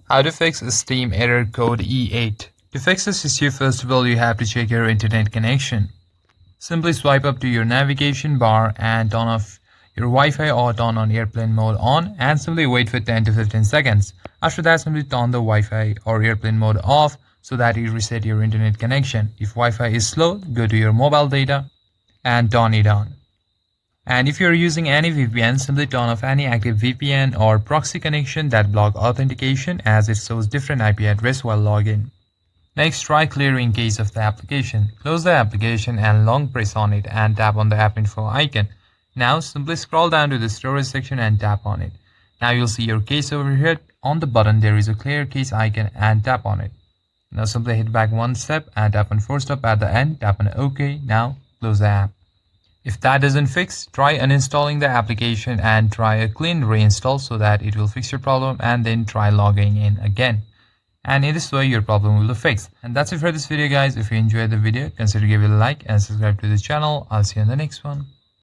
How to fix Steam error code E8. To fix this issue, first of all, you have to check your internet connection. Simply swipe up to your navigation bar and turn off your Wi-Fi or turn on airplane mode on and simply wait for 10 to 15 seconds. After that, simply turn the Wi-Fi or airplane mode off so that you reset your internet connection. If Wi-Fi is slow, go to your mobile data and turn it on. And if you're using any VPN, simply turn off any active VPN or proxy connection that block authentication as it shows different IP address while logging. Next, try clearing cache of the application. Close the application and long press on it and tap on the app info icon. Now simply scroll down to the storage section and tap on it. Now you'll see your cache over here. On the button there is a clear cache icon and tap on it. Now simply hit back one step and tap on force stop at the end. Tap on OK. Now close the app. If that doesn't fix, try uninstalling the application and try a clean reinstall so that it will fix your problem, and then try logging in again. And in this way your problem will be fixed. And that's it for this video guys. If you enjoyed the video, consider giving it a like and subscribe to the channel. I'll see you in the next one.